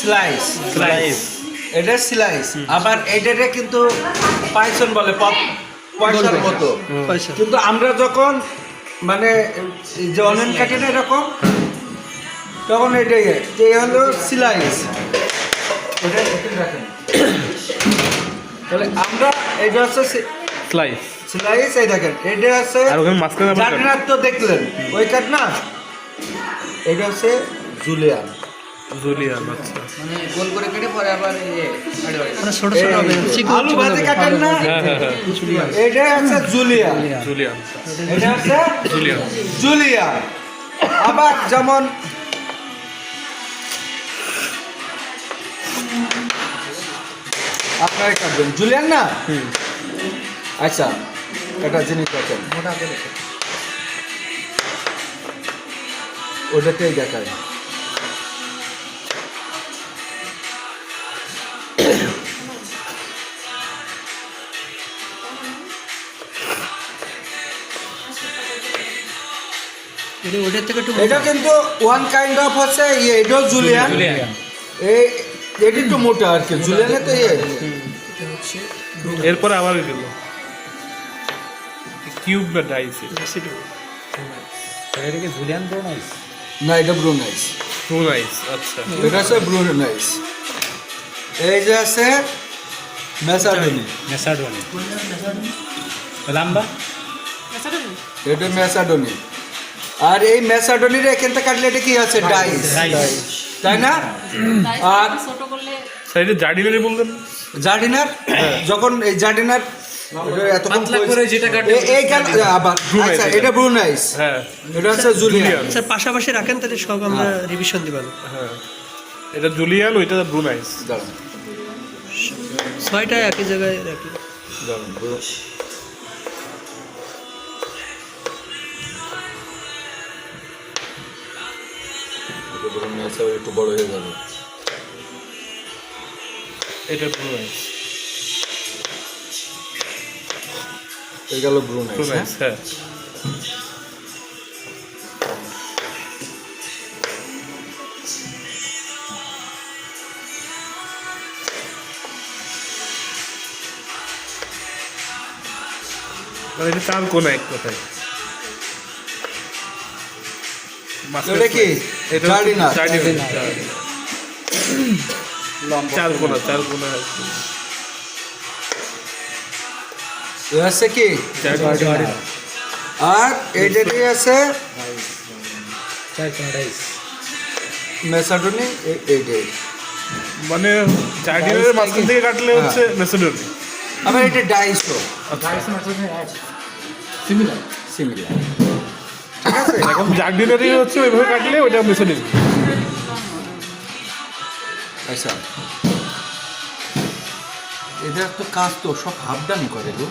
Slice. Slice. এটা slice. আবার এটারে কিন্তু পাইসন বলে, পয়সার মতো। পয়সা। কিন্তু আমরা যখন মানে এই যে অনিয়ন কাটি না এরকম, তখন এটাই যে হলো স্লাইস। ওটা একটু রাখেন। তাহলে আমরা এটা হচ্ছে স্লাইস। স্লাইস, এই দেখেন এটা আছে আর ওখানে মাঝখানে আবার জার্নার তো দেখলেন ওই কাট না, এটা হচ্ছে জুলিয়ান। জুলিয়ান। আচ্ছা। মানে গোল করে কেটে পরে আবার মানে ছোট ছোট হবে, চিকন আলু চিকন ভাজি হবে। কাটেন না, হ্যাঁ হ্যাঁ হ্যাঁ। এটা হচ্ছে জুলিয়ান। জুলিয়ান। এটা হচ্ছে জুলিয়ান। জুলিয়ান। আবার যেমন আপনারা কাটবেন জুলিয়ান না। আচ্ছা, একটা জিনিস দেখেন, ওটাতেই দেখায়। এটা ওটার থেকে একটু এটা কিন্তু ওয়ান কাইন্ড অফ হচ্ছে এটাও জুলিয়ান। এই এটি একটু মোটা আর কি, জুলিয়ানে তো এরপরে আবার গেল কিউব না ডাইস। এটাকে জুলিয়ান ব্রোনাইস। না, এটা ব্রুনাইস। Two nice. আচ্ছা। এটা হচ্ছে ব্রুনাইস। এই যে আছে মেসাডনি। মেসাডোনি। লাম্বা। এটা মেসাডনি। আর এই মেসাডনির এখান থেকে কাটলে এটা কি আছে, ডাইস, তাই না? আর সাইডে জার্ডিনারি বললেন। জার্ডিনার, যখন এই জার্ডিনার এতক্ষণ পাতলা করে যেটা কাটে এই কাট আবার আচ্ছা, এটা ব্রুনাইস। হ্যাঁ এটা হচ্ছে জুলিয়ান। স্যার পাশাপাশি রাখেন, তাহলে সব আমরা রিভিশন দিবেন। হ্যাঁ। এটা জুলিয়ান, ওইটা ব্রুনাইস। দাঁড়ান, ছয়টা একই জায়গায় রাখি। দাঁড়ান, এটা ব্রুনাইস আর একটু বড় হয়ে যাবে। এটা ব্রুনাইস। এই গেল ব্রুনাইস। ব্রুনাইস। হ্যাঁ। মানে এটা চার কোনা এক কথায়। এটা কি? এটা জার্ডিনার। জার্ডিনার। চার কোনা, চার কোনা। এ আছে কি? জার্ডিনার। আর এইটারই আছে ডাইস। মেসাডনি। এইটাই মানে জার্ডিনারের মাঝখান থেকে কাটলে হচ্ছে মেসেডনি। আবার এটা ডাইসও ডাইস মেসাডোনি সিমিলার। সিমিলার, ঠিক আছে? এখন জার্ডিনারি হচ্ছে ওইভাবে কাটলে ওইটা মেসেডনি। আচ্ছা, এদের তো কাজ তো সব হাফ ডান করে গো।